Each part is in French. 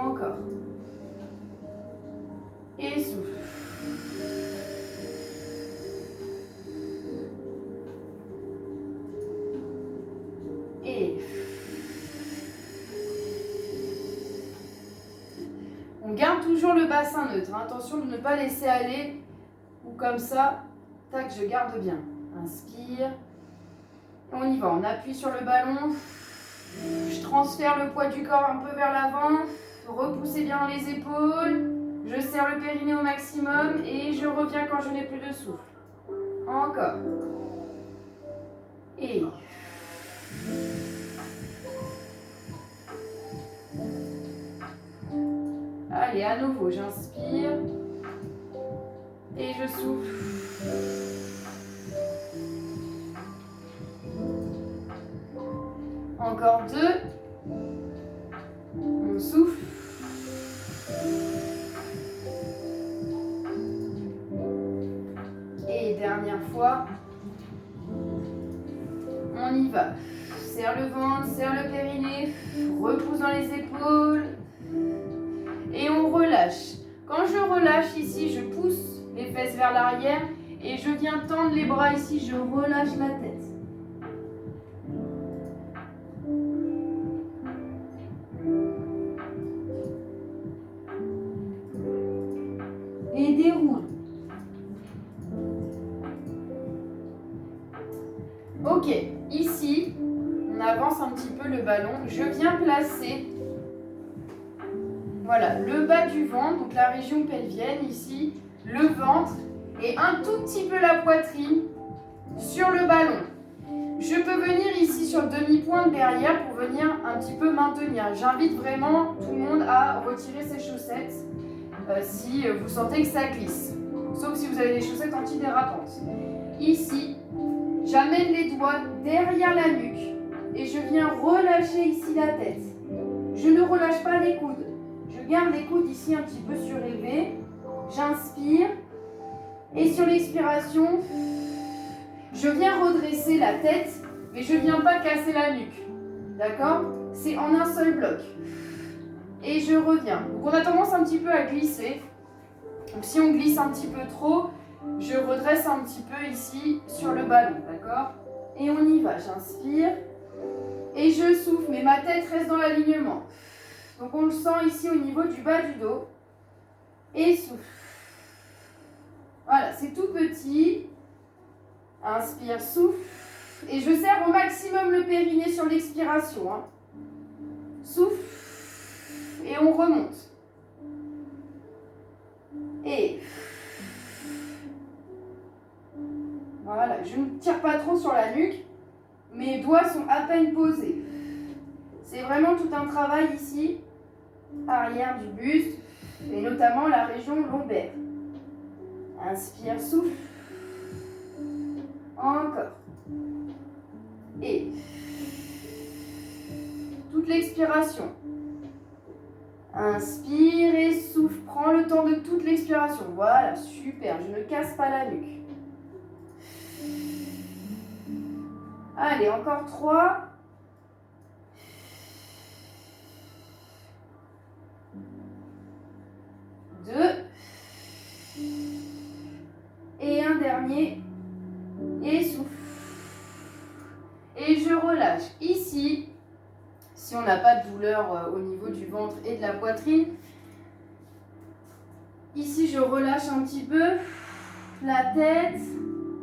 Encore. Et souffle. Et on garde toujours le bassin neutre. Attention de ne pas laisser aller ou comme ça. Tac, je garde bien. Inspire. On y va. On appuie sur le ballon. Je transfère le poids du corps un peu vers l'avant. Repoussez bien les épaules. Je serre le périnée au maximum et je reviens quand je n'ai plus de souffle. Encore. Et... Allez, à nouveau, j'inspire. Et je souffle. Encore 2. On souffle. Et dernière fois. On y va. Serre le ventre, serre le périnée. Repousse dans les épaules. Et on relâche. Quand je relâche ici, je pousse les fesses vers l'arrière. Et je viens tendre les bras ici, je relâche la tête. Et déroule. Ok, ici, on avance un petit peu le ballon. Je viens placer, voilà, le bas du ventre, donc la région pelvienne ici, le ventre et un tout petit peu la poitrine sur le ballon. Je peux venir ici sur demi-pointe derrière pour venir un petit peu maintenir. J'invite vraiment tout le monde à retirer ses chaussettes si vous sentez que ça glisse. Sauf si vous avez des chaussettes antidérapantes. Ici, j'amène les doigts derrière la nuque et je viens relâcher ici la tête. Je ne relâche pas les coudes. Je garde les coudes ici un petit peu surélevés. J'inspire et sur l'expiration, je viens redresser la tête, mais je ne viens pas casser la nuque. D'accord? C'est en un seul bloc. Et je reviens. Donc on a tendance un petit peu à glisser. Donc si on glisse un petit peu trop, je redresse un petit peu ici sur le ballon. D'accord? Et on y va. J'inspire. Et je souffle, mais ma tête reste dans l'alignement. Donc on le sent ici au niveau du bas du dos. Et souffle. Voilà, c'est tout petit. Inspire, souffle. Et je serre au maximum le périnée sur l'expiration. Hein. Souffle. Et on remonte. Et voilà, je ne tire pas trop sur la nuque. Mes doigts sont à peine posés. C'est vraiment tout un travail ici, arrière du buste, et notamment la région lombaire. Inspire, souffle. Encore. Et toute l'expiration. Inspire et souffle. Prends le temps de toute l'expiration. Voilà, super. Je ne casse pas la nuque. Allez, encore 3. Et un dernier. Et souffle. Et je relâche. Ici, si on n'a pas de douleur au niveau du ventre et de la poitrine, ici je relâche un petit peu la tête.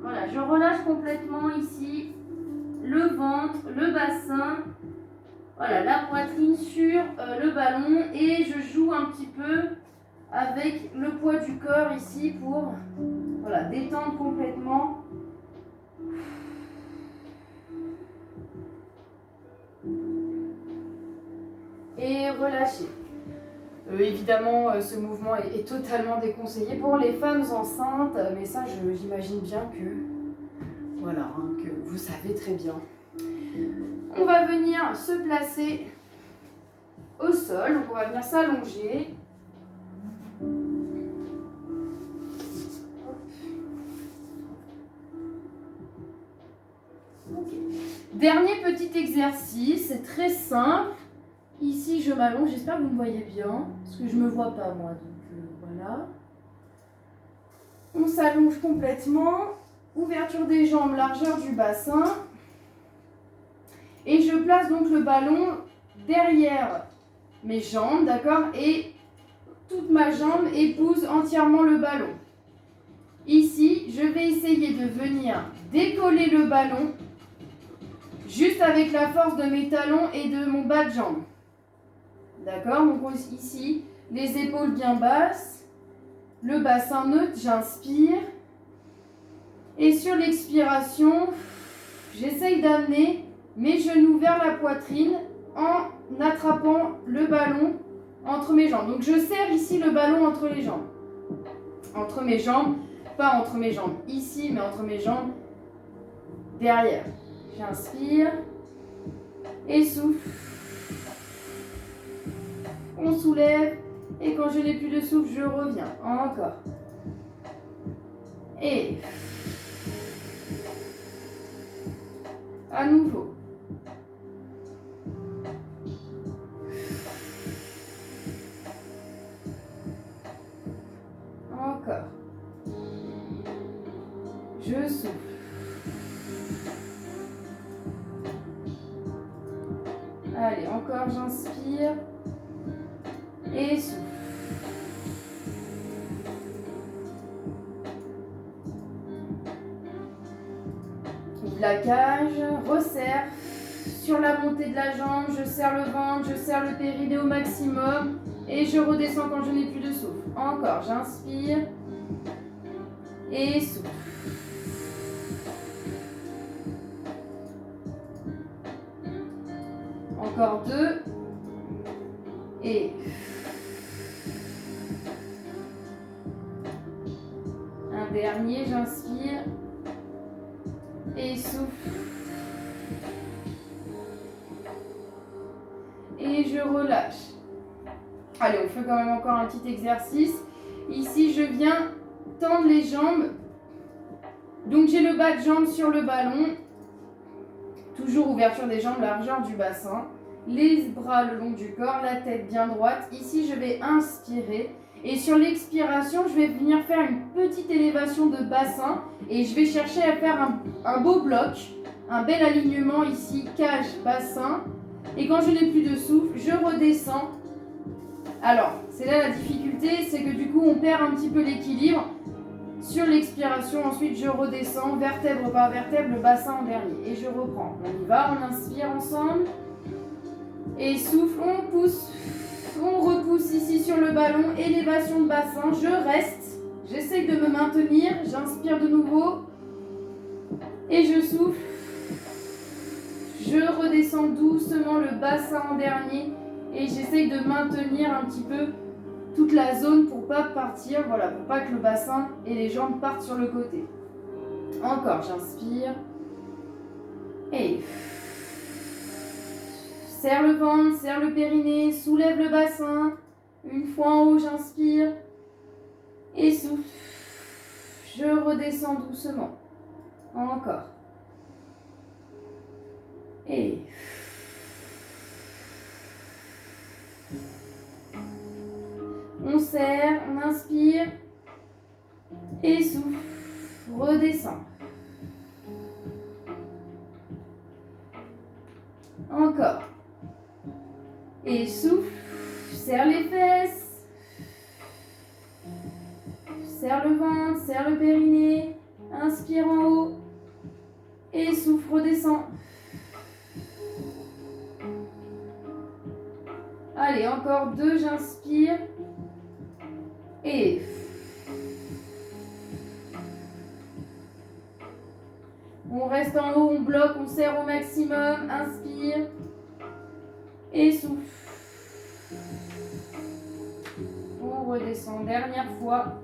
Voilà, je relâche complètement ici le ventre, le bassin. Voilà, la poitrine sur le ballon et je joue un petit peu avec le poids du corps ici pour voilà, détendre complètement. Et relâcher. Évidemment, ce mouvement est totalement déconseillé pour les femmes enceintes, mais ça, j'imagine bien que, voilà, hein, que vous savez très bien. On va venir se placer au sol, donc on va venir s'allonger. Okay. Dernier petit exercice, c'est très simple. Ici, je m'allonge. J'espère que vous me voyez bien, parce que je ne me vois pas, moi. Donc, voilà. On s'allonge complètement. Ouverture des jambes, largeur du bassin. Et je place donc le ballon derrière mes jambes, d'accord? Et toute ma jambe épouse entièrement le ballon. Ici, je vais essayer de venir décoller le ballon juste avec la force de mes talons et de mon bas de jambe. D'accord? Donc ici, les épaules bien basses, le bassin neutre, j'inspire. Et sur l'expiration, j'essaye d'amener mes genoux vers la poitrine en attrapant le ballon entre mes jambes. Donc je serre ici le ballon entre les jambes. Entre mes jambes, pas entre mes jambes ici, mais entre mes jambes derrière. J'inspire et souffle. On soulève et quand je n'ai plus de souffle, je reviens. Encore. Et à nouveau. Encore. Je souffle. Allez, encore j'inspire. Et souffle. Ouvre la cage, resserre. Sur la montée de la jambe, je serre le ventre, je serre le périnée au maximum. Et je redescends quand je n'ai plus de souffle. Encore, j'inspire. Et souffle. Encore 2. Et un dernier, j'inspire. Et souffle. Et je relâche. Allez, on fait quand même encore un petit exercice. Ici, je viens tendre les jambes. Donc, j'ai le bas de jambe sur le ballon. Toujours ouverture des jambes, largeur du bassin. Les bras le long du corps, la tête bien droite. Ici, je vais inspirer. Et sur l'expiration, je vais venir faire une petite élévation de bassin. Et je vais chercher à faire un beau bloc. Un bel alignement ici, cage, bassin. Et quand je n'ai plus de souffle, je redescends. Alors, c'est là la difficulté, c'est que du coup, on perd un petit peu l'équilibre. Sur l'expiration, ensuite, je redescends, vertèbre par vertèbre, le bassin en dernier. Et je reprends. On y va, on inspire ensemble. Et souffle, on pousse. On repousse ici sur le ballon, élévation de bassin. Je reste. J'essaye de me maintenir. J'inspire de nouveau. Et je souffle. Je redescends doucement le bassin en dernier. Et j'essaye de maintenir un petit peu toute la zone pour pas partir, voilà, pour pas que le bassin et les jambes partent sur le côté. Encore, j'inspire. Et serre le ventre, serre le périnée, soulève le bassin. Une fois en haut, j'inspire. Et souffle. Je redescends doucement. Encore. Et on serre, on inspire et souffle, redescend. Encore. Et souffle, serre les fesses, serre le ventre, serre le périnée, inspire en haut et souffle, redescend. Allez, encore 2, j'inspire. Et on reste en haut, on bloque, on serre au maximum. Inspire. Et souffle. On redescend, dernière fois.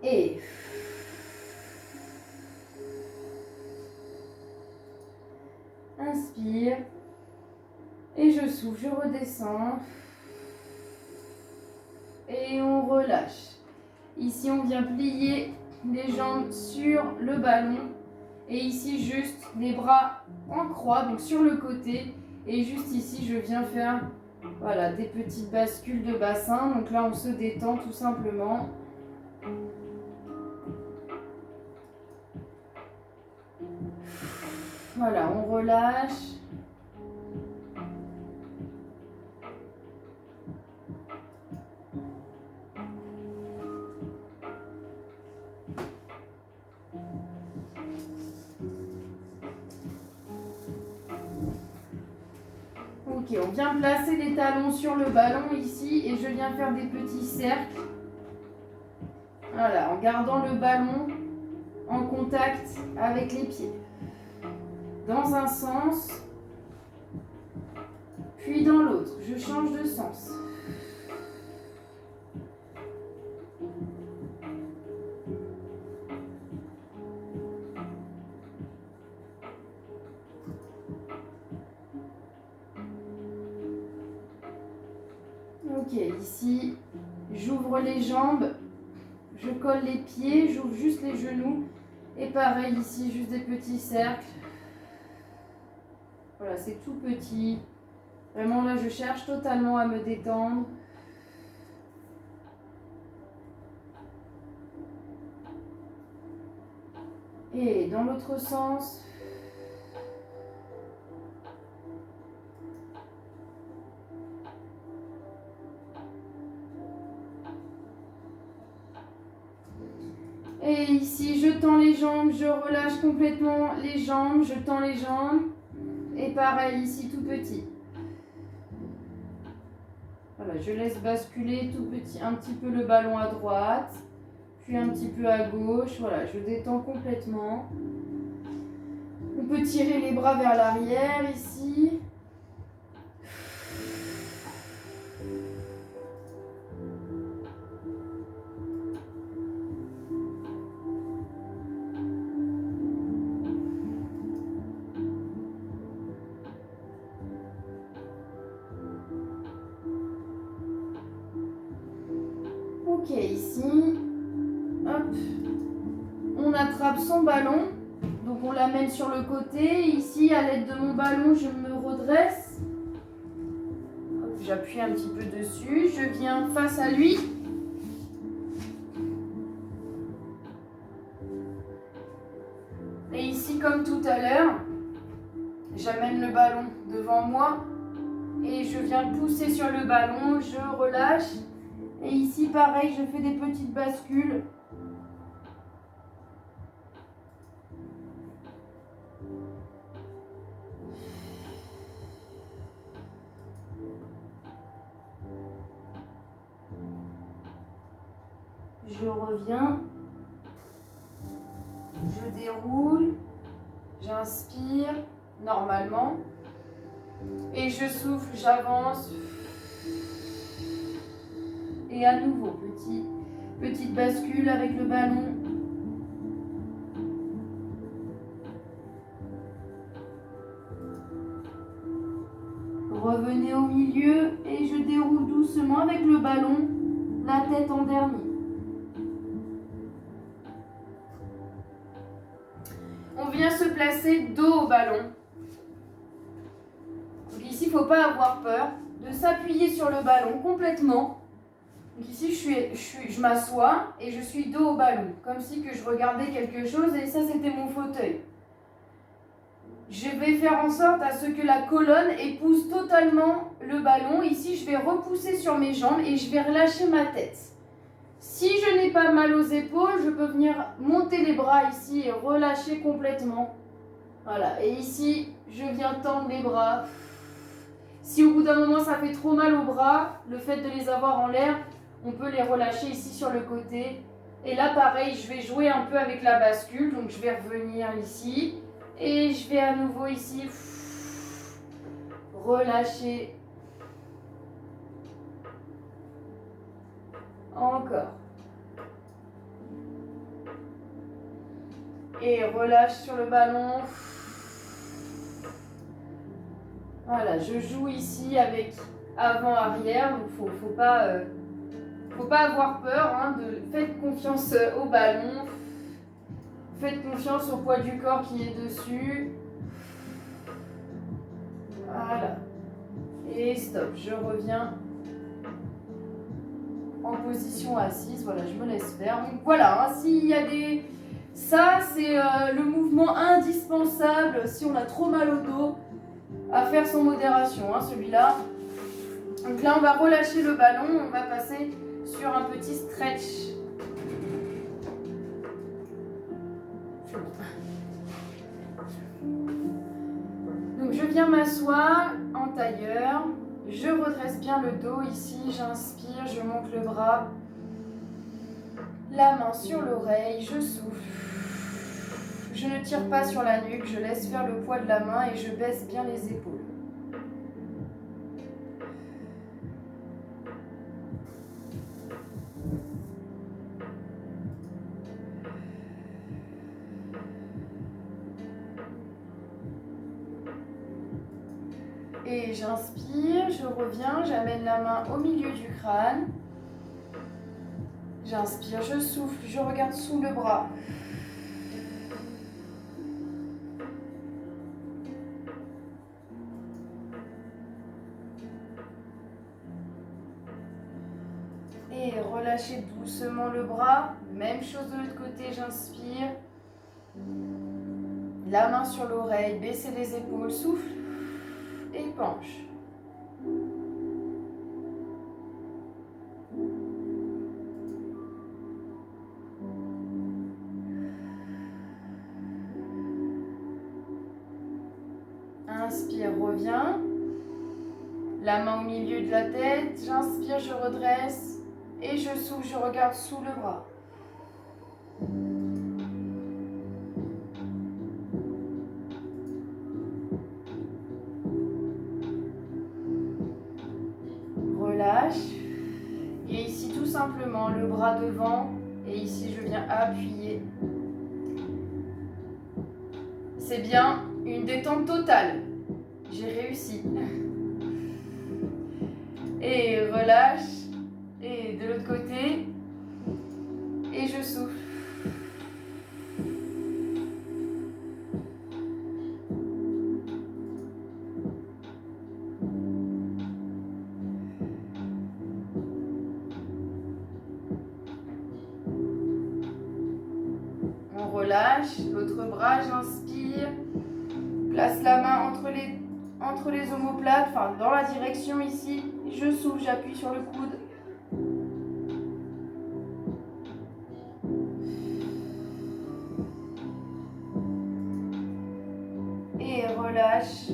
Et inspire. Et je souffle, je redescends. Et on relâche. Ici, on vient plier les jambes sur le ballon. Et ici, juste les bras en croix, donc sur le côté. Et juste ici, je viens faire voilà, des petites bascules de bassin. Donc là, on se détend tout simplement. Voilà, on relâche. Ok, on vient placer les talons sur le ballon ici et je viens faire des petits cercles. Voilà, en gardant le ballon en contact avec les pieds. Dans un sens, puis dans l'autre. Je change de sens. Ok, ici, j'ouvre les jambes, je colle les pieds, j'ouvre juste les genoux. Et pareil ici, juste des petits cercles. Voilà, c'est tout petit. Vraiment là, je cherche totalement à me détendre. Et dans l'autre sens. Et ici, je tends les jambes, je relâche complètement les jambes, je tends les jambes. Et pareil ici, tout petit. Voilà, je laisse basculer tout petit, un petit peu le ballon à droite, puis un petit peu à gauche. Voilà, je détends complètement. On peut tirer les bras vers l'arrière ici. Ok, ici, hop, on attrape son ballon, donc on l'amène sur le côté. Ici, à l'aide de mon ballon, je me redresse. J'appuie un petit peu dessus, je viens face à lui. Et ici, comme tout à l'heure, j'amène le ballon devant moi et je viens pousser sur le ballon, je relâche. Et ici, pareil, je fais des petites bascules. Je reviens. Je déroule. J'inspire normalement. Et je souffle, j'avance. Et à nouveau, petite bascule avec le ballon. Revenez au milieu et je déroule doucement avec le ballon, la tête en dernier. On vient se placer dos au ballon. Donc ici, il ne faut pas avoir peur de s'appuyer sur le ballon complètement. Donc ici, je m'assois et je suis dos au ballon, comme si que je regardais quelque chose et ça, c'était mon fauteuil. Je vais faire en sorte à ce que la colonne épouse totalement le ballon. Ici, je vais repousser sur mes jambes et je vais relâcher ma tête. Si je n'ai pas mal aux épaules, je peux venir monter les bras ici et relâcher complètement. Voilà, et ici, je viens tendre les bras. Si au bout d'un moment, ça fait trop mal aux bras, le fait de les avoir en l'air, on peut les relâcher ici sur le côté. Et là, pareil, je vais jouer un peu avec la bascule. Donc, je vais revenir ici. Et je vais à nouveau ici relâcher. Encore. Et relâche sur le ballon. Voilà, je joue ici avec avant-arrière. Donc, faut pas avoir peur. Hein, faites confiance au ballon. Faites confiance au poids du corps qui est dessus. Voilà. Et stop, je reviens en position assise. Voilà, je me laisse faire. Donc voilà, hein, s'il y a des... Ça, c'est le mouvement indispensable si on a trop mal au dos, à faire sans modération, hein, celui-là. Donc là, on va relâcher le ballon, on va passer sur un petit stretch. Donc je viens m'asseoir en tailleur, je redresse bien le dos ici, j'inspire, je monte le bras, la main sur l'oreille, je souffle. Je ne tire pas sur la nuque, je laisse faire le poids de la main et je baisse bien les épaules. Et j'inspire, je reviens, j'amène la main au milieu du crâne. J'inspire, je souffle, je regarde sous le bras. Et relâchez doucement le bras. Même chose de l'autre côté, j'inspire. La main sur l'oreille, baissez les épaules, souffle et penche. Inspire, reviens. La main au milieu de la tête, j'inspire, je redresse et je souffle, je regarde sous le bras. Relâche. Et ici tout simplement le bras devant et ici je viens appuyer. C'est bien une détente totale. J'ai réussi. Et relâche. Et de l'autre côté. Et je souffle. On relâche. L'autre bras, j'inspire. Place la main entre les omoplates, enfin dans la direction ici. Je souffle, j'appuie sur le coude. Et relâche.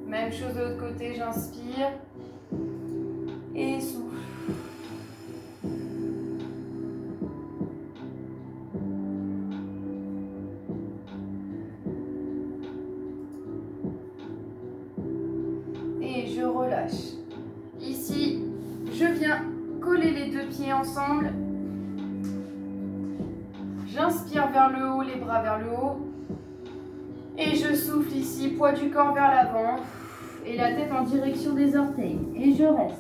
Même chose de l'autre côté, j'inspire. Et souffle. Et je relâche. Ici, je viens coller les deux pieds ensemble. J'inspire vers le haut, les bras vers le haut. Et je souffle ici, poids du corps vers l'avant. Et la tête en direction des orteils. Et je reste.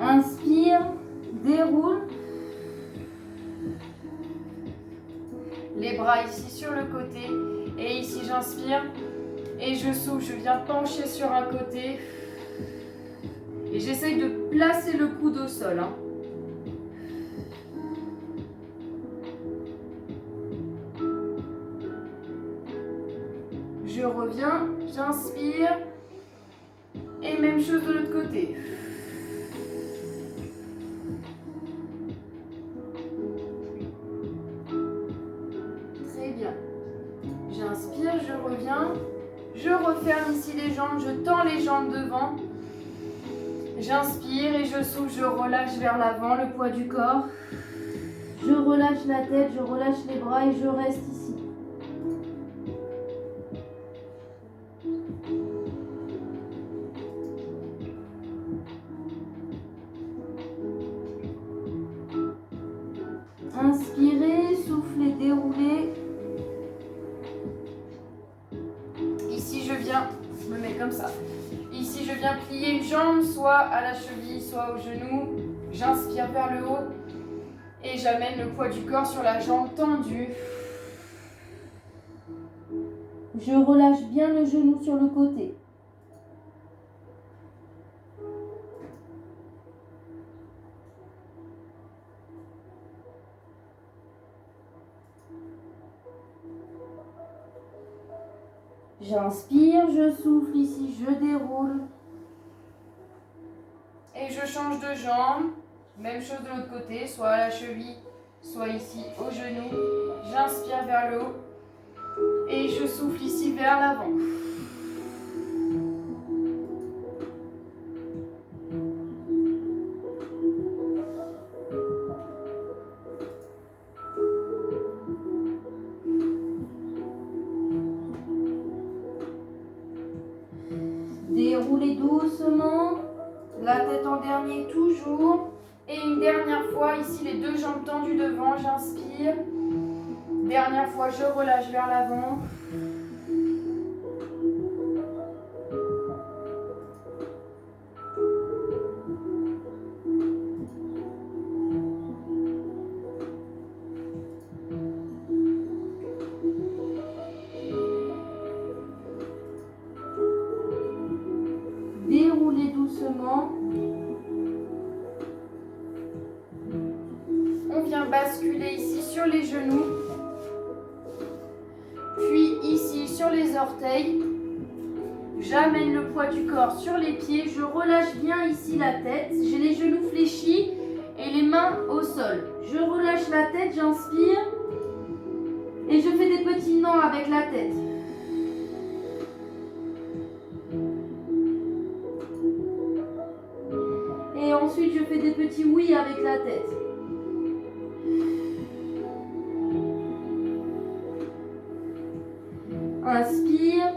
Inspire, déroule. Les bras ici sur le côté. Et ici j'inspire. Et je souffle, je viens pencher sur un côté. Et j'essaye de placer le coude au sol. Hein. Je reviens, j'inspire. Et même chose de l'autre côté. Très bien. J'inspire, je reviens. Je referme ici les jambes, je tends les jambes devant. J'inspire et je souffle, je relâche vers l'avant le poids du corps. Je relâche la tête, je relâche les bras et je reste ici. Inspirez, soufflez, déroulez. Ici, je viens je me mets comme ça. Ici, je viens plier une jambe, soit à la cheville, soit au genou. J'inspire vers le haut et j'amène le poids du corps sur la jambe tendue. Je relâche bien le genou sur le côté. J'inspire, je souffle ici, je déroule. Et je change de jambe. Même chose de l'autre côté, soit à la cheville, soit ici au genou. J'inspire vers le haut et je souffle ici vers l'avant. Déroulez doucement, la tête en dernier toujours. Et une dernière fois, ici les deux jambes tendues devant, j'inspire. Dernière fois, je relâche vers l'avant. Déroulez doucement. On vient basculer ici sur les genoux. Puis ici sur les orteils. J'amène le poids du corps sur les pieds. Je relâche bien ici la tête. J'ai les genoux fléchis et les mains au sol. Je relâche la tête, j'inspire. Et je fais des petits nœuds avec la tête. Et ensuite, je fais des petits oui avec la tête. Inspire.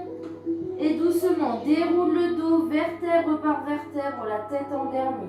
Et doucement, déroule le dos, vertèbre par vertèbre, la tête en dernier.